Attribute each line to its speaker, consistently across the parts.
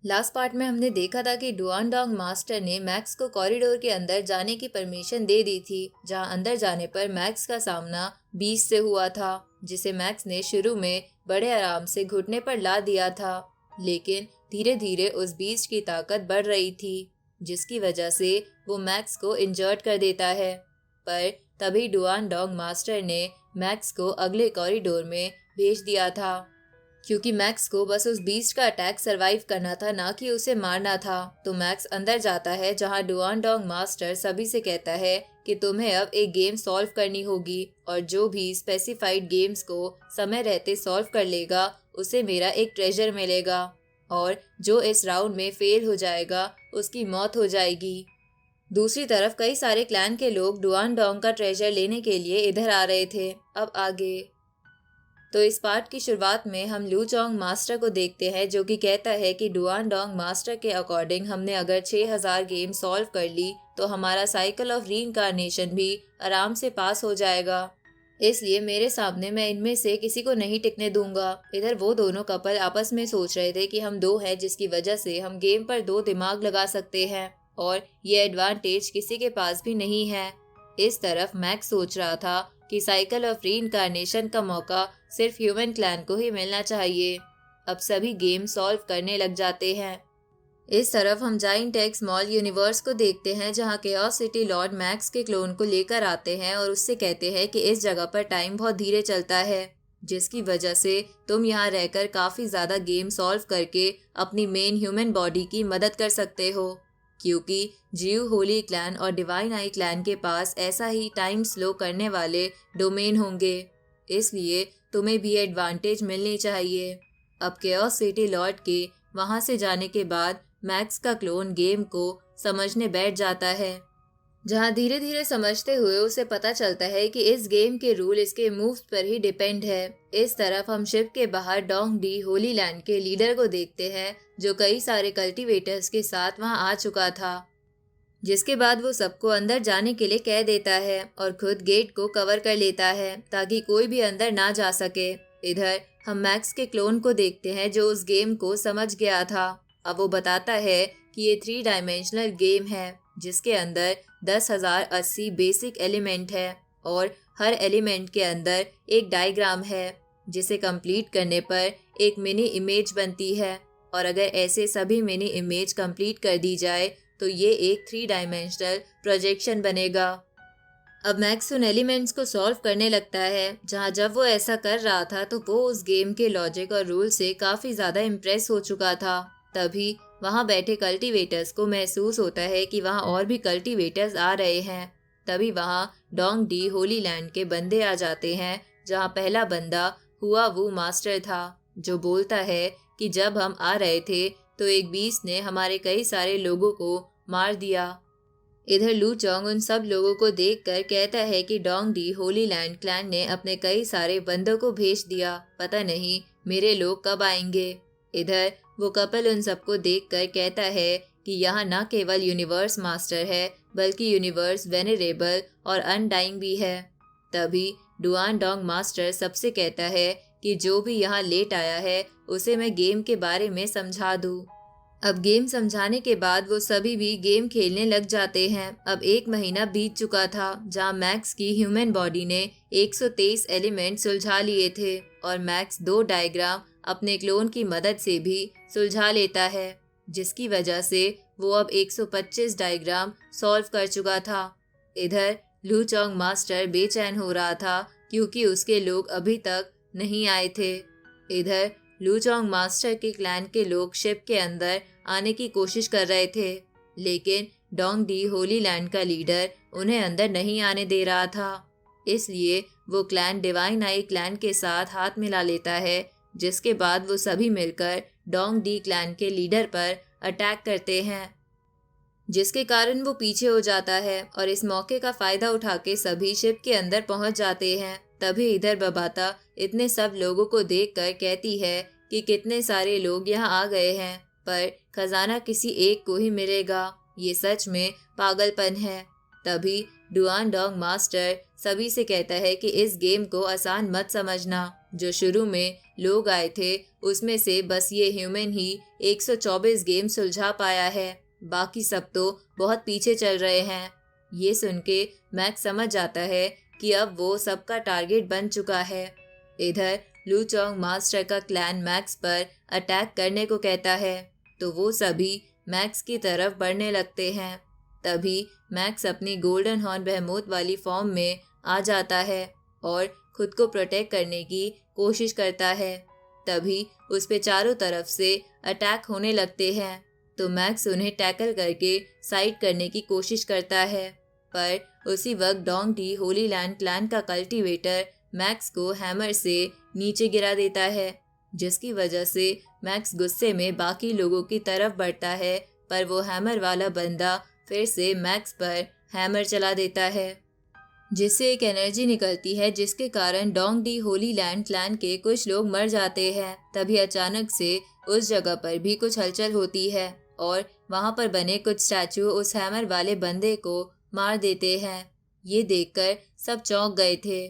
Speaker 1: Last part में हमने देखा था कि डुआन डोंग मास्टर ने मैक्स को कॉरिडोर के अंदर जाने की परमिशन दे दी थी, जहां अंदर जाने पर मैक्स का सामना बीस्ट से हुआ था, जिसे मैक्स ने शुरू में बड़े आराम से घुटने पर ला दिया था। लेकिन धीरे धीरे उस बीस्ट की ताकत बढ़ रही थी, जिसकी वजह से वो मैक्स को इंजर्ड कर देता है। पर तभी डुआन डोंग मास्टर ने मैक्स को अगले कॉरिडोर में भेज दिया था, क्योंकि मैक्स को बस उस बीस्ट का अटैक सरवाइव करना था, ना कि उसे मारना था। तो मैक्स अंदर जाता है, जहां डुआन डोंग मास्टर सभी से कहता है कि तुम्हें अब एक गेम सॉल्व करनी होगी, और जो भी स्पेसिफाइड गेम्स को समय रहते सॉल्व कर लेगा उसे मेरा एक ट्रेजर मिलेगा, और जो इस राउंड में फेल हो जाएगा उसकी मौत हो जाएगी। दूसरी तरफ कई सारे क्लैन के लोग डुआन डोंग का ट्रेजर लेने के लिए इधर आ रहे थे। अब आगे तो इस पार्ट की शुरुआत में हम लू चोंग मास्टर को देखते हैं, जो कि कहता है कि डुआन डोंग मास्टर के अकॉर्डिंग हमने अगर 6000 गेम सॉल्व कर ली तो हमारा साइकिल ऑफ रीइंकार्नेशन भी आराम से पास हो जाएगा, इसलिए मेरे सामने मैं इनमें से किसी को नहीं टिकने दूंगा। इधर वो दोनों कपल आपस में सोच रहे थे कि हम दो हैं, जिसकी वजह से हम गेम पर दो दिमाग लगा सकते हैं, और ये एडवांटेज किसी के पास भी नहीं है। इस तरफ मैक्स सोच रहा था कि साइकिल ऑफ रीइंकार्नेशन का मौका सिर्फ ह्यूमन क्लैन को ही मिलना चाहिए। अब सभी गेम सॉल्व करने लग जाते हैं। इस तरफ हम जाइंट एक्स मॉल यूनिवर्स को देखते हैं, जहां केओस सिटी लॉर्ड मैक्स के क्लोन को लेकर आते हैं और उससे कहते हैं कि इस जगह पर टाइम बहुत धीरे चलता है, जिसकी वजह से तुम यहाँ रहकर काफ़ी ज़्यादा गेम सॉल्व करके अपनी मेन ह्यूमन बॉडी की मदद कर सकते हो, क्योंकि जीव होली क्लैन और डिवाइन आई क्लैन के पास ऐसा ही टाइम स्लो करने वाले डोमेन होंगे, इसलिए तुम्हें भी एडवांटेज मिलनी चाहिए। अब केओस सिटी लॉर्ड के वहां से जाने के बाद मैक्स का क्लोन गेम को समझने बैठ जाता है, जहां धीरे धीरे समझते हुए उसे पता चलता है कि इस गेम के रूल इसके मूव्स पर ही डिपेंड है। इस तरफ हम शिप के बाहर डोंग डी होली लैंड के लीडर को देखते हैं, जो कई सारे कल्टीवेटर्स के साथ वहां आ चुका था, जिसके बाद वो सबको अंदर जाने के लिए कह देता है और खुद गेट को कवर कर लेता है ताकि कोई भी अंदर ना जा सके। इधर हम मैक्स के क्लोन को देखते हैं, जो उस गेम को समझ गया था। अब वो बताता है कि ये 3 डायमेंशनल गेम है, जिसके अंदर 10,080 बेसिक एलिमेंट है, और हर एलिमेंट के अंदर एक डायग्राम है, जिसे कंप्लीट करने पर एक मिनी इमेज बनती है, और अगर ऐसे सभी मिनी इमेज कंप्लीट कर दी जाए तो ये एक 3 डायमेंशनल प्रोजेक्शन बनेगा। अब मैक्स उन एलिमेंट्स को सॉल्व करने लगता है, जहां जब वो ऐसा कर रहा था तो वो उस गेम के लॉजिक और रूल से काफ़ी ज़्यादा इम्प्रेस हो चुका था। तभी वहां बैठे कल्टीवेटर्स को महसूस होता है कि वहां और भी कल्टीवेटर्स आ रहे हैं। तभी वहां डोंग डी होली लैंड के बंदे आ जाते हैं, जहां पहला बंदा हुआ वू मास्टर था, जो बोलता है कि जब हम आ रहे थे तो एक बीस्ट ने हमारे कई सारे लोगों को मार दिया। इधर लू चोंग उन सब लोगों को देखकर कहता है कि Dong D Holi land clan ने अपने कई सारे बंदों को भेज दिया, पता नहीं मेरे लोग कब आएंगे। इधर वो कपल उन सबको देखकर कहता है कि यहाँ न केवल यूनिवर्स मास्टर है, बल्कि यूनिवर्स वेनरेबल और अनडाइंग भी है। तभी डुआन डोंग मास्टर सबसे कहता है कि जो भी यहाँ लेट आया है उसे मैं गेम के बारे में समझा दूँ। अब गेम समझाने के बाद वो सभी भी गेम खेलने लग जाते हैं। अब 1 महीना बीत चुका था, जहाँ मैक्स की ह्यूमन बॉडी ने 123 एलिमेंट सुलझा लिए थे, और मैक्स 2 डायग्राम अपने क्लोन की मदद से भी सुलझा लेता है, जिसकी वजह से वो अब 125 डायग्राम सॉल्व कर चुका था। इधर लू चोंग मास्टर बेचैन हो रहा था, क्योंकि उसके लोग अभी तक नहीं आए थे। इधर लू चोंग मास्टर के क्लैन के लोग शिप के अंदर आने की कोशिश कर रहे थे, लेकिन डोंग डी होली लैंड का लीडर उन्हें अंदर नहीं आने दे रहा था। इसलिए वो क्लैन डिवाइन आई क्लैन के साथ हाथ मिला लेता है, जिसके बाद वो सभी मिलकर डोंग डी क्लैन के लीडर पर अटैक करते हैं, जिसके कारण वो पीछे हो जाता है, और इस मौके का फायदा उठा के सभी शिप के अंदर पहुंच जाते हैं। तभी इधर बबाता इतने सब लोगों को देखकर कहती है कि कितने सारे लोग यहाँ आ गए हैं, पर खजाना किसी एक को ही मिलेगा। ये सच में पागलपन है। तभी डुआन डोंग मास्टर सभी से कहता है कि इस गेम को आसान मत समझना, जो शुरू में लोग आए थे उसमें से बस ये ह्यूमन ही 124 गेम सुलझा पाया है, बाकी सब तो बहुत पीछे चल रहे हैं। ये सुन के मैक्स समझ जाता है कि अब वो सबका टारगेट बन चुका है। इधर लू चोंग मास्टर का क्लैन मैक्स पर अटैक करने को कहता है, तो वो सभी मैक्स की तरफ बढ़ने लगते हैं। तभी मैक्स अपनी गोल्डन हॉर्न बहमोत वाली फॉर्म में आ जाता है और खुद को प्रोटेक्ट करने की कोशिश करता है। तभी उस पे चारों तरफ से अटैक होने लगते हैं, तो मैक्स उन्हें टैकल करके साइड करने की कोशिश करता है। पर उसी वक्त Dong D Holi land clan का कल्टीवेटर मैक्स को हैमर से नीचे गिरा देता है, जिसकी वजह से मैक्स गुस्से में बाकी लोगों की तरफ बढ़ता है, पर वो हैमर वाला बंदा फिर से मैक्स पर हैमर चला देता है, जिससे एक एनर्जी निकलती है जिसके कारण Dong D Holi land clan के कुछ लोग मर जाते हैं। तभी अचानक से उस जगह पर भी कुछ हलचल होती है और वहां पर बने कुछ स्टैचू उस हैमर वाले बंदे को मार देते हैं। ये देखकर सब चौंक गए थे।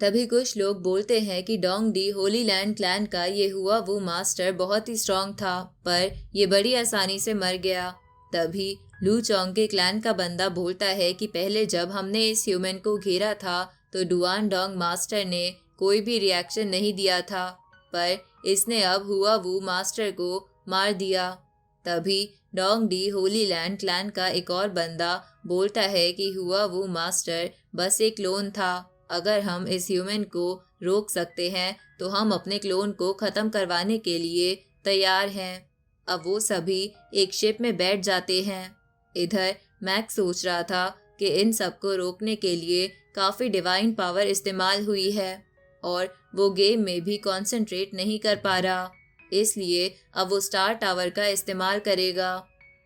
Speaker 1: तभी कुछ लोग बोलते हैं कि Dong D Holi land clan का ये हुआ वो मास्टर बहुत ही स्ट्रांग था, पर ये बड़ी आसानी से मर गया। तभी लू चोंग के क्लैन का बंदा बोलता है कि पहले जब हमने इस ह्यूमन को घेरा था तो डुआन डोंग मास्टर ने कोई भी रिएक्शन नहीं दिया था, पर इसने अब हुआ वो मास्टर को मार दिया। तभी Dong D Holi land clan का एक और बंदा बोलता है कि हुआ वो मास्टर बस एक क्लोन था, अगर हम इस ह्यूमन को रोक सकते हैं तो हम अपने क्लोन को खत्म करवाने के लिए तैयार हैं। अब वो सभी एक शिप में बैठ जाते हैं। इधर मैक्स सोच रहा था कि इन सबको रोकने के लिए काफ़ी डिवाइन पावर इस्तेमाल हुई है और वो गेम में भी कंसंट्रेट नहीं कर पा रहा, इसलिए अब वो स्टार टावर का इस्तेमाल करेगा।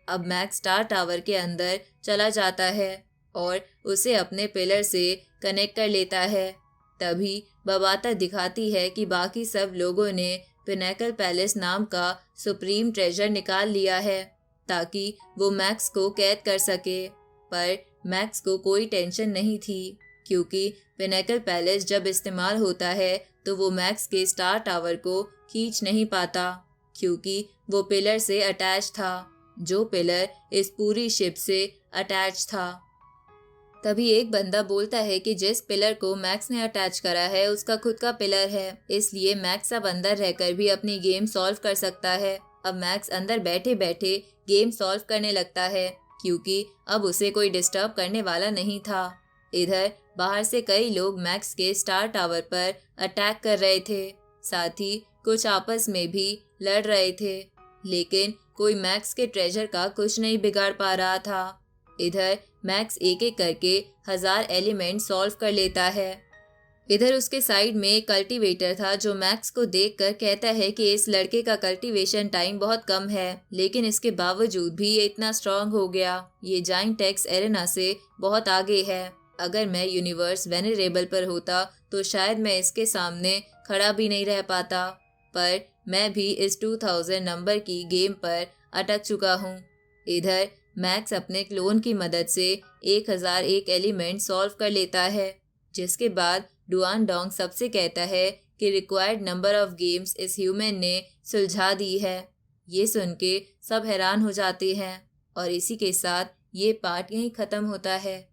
Speaker 1: अब मैक्स स्टार टावर के अंदर चला जाता है और उसे अपने पिलर से कनेक्ट कर लेता है। तभी बबाता दिखाती है कि बाकी सब लोगों ने पिनेकल पैलेस नाम का सुप्रीम ट्रेजर निकाल लिया है ताकि वो मैक्स को कैद कर सके, पर मैक्स को कोई टेंशन नहीं थी क्योंकि पिनेकल पैलेस जब इस्तेमाल होता है तो वो मैक्स के स्टार टावर को खींच नहीं पाता क्योंकि वो पिलर से अटैच था, जो पिलर इस पूरी शिप से अटैच था। तभी एक बंदा बोलता है कि जिस पिलर को मैक्स ने अटैच करा है उसका खुद का पिलर है, इसलिए मैक्स अब अंदर रहकर भी अपनी गेम सॉल्व कर सकता है। अब मैक्स अंदर बैठे बैठे गेम सॉल्व करने लगता है क्योंकि अब उसे कोई डिस्टर्ब करने वाला नहीं था। इधर बाहर से कई लोग मैक्स के स्टार टावर पर अटैक कर रहे थे, साथ ही कुछ आपस में भी लड़ रहे थे, लेकिन कोई मैक्स के ट्रेजर का कुछ नहीं बिगाड़ पा रहा था। इधर मैक्स एक एक करके 1000 एलिमेंट सॉल्व कर लेता है। इधर उसके साइड में एक कल्टीवेटर था जो मैक्स को देखकर कहता है कि इस लड़के का कल्टीवेशन टाइम बहुत कम है, लेकिन इसके बावजूद भी ये इतना स्ट्रांग हो गया। ये जाइंट एक्स एरेना से बहुत आगे है। अगर मैं यूनिवर्स वेनरेबल पर होता तो शायद मैं इसके सामने खड़ा भी नहीं रह पाता, पर मैं भी इस 2000 नंबर की गेम पर अटक चुका हूँ। इधर मैक्स अपने क्लोन की मदद से 1001 एलिमेंट सॉल्व कर लेता है, जिसके बाद डुआन डोंग सबसे कहता है कि रिक्वायर्ड नंबर ऑफ गेम्स इस ह्यूमन ने सुलझा दी है। ये सुन के सब हैरान हो जाते हैं और इसी के साथ ये पार्ट यहीं ख़त्म होता है।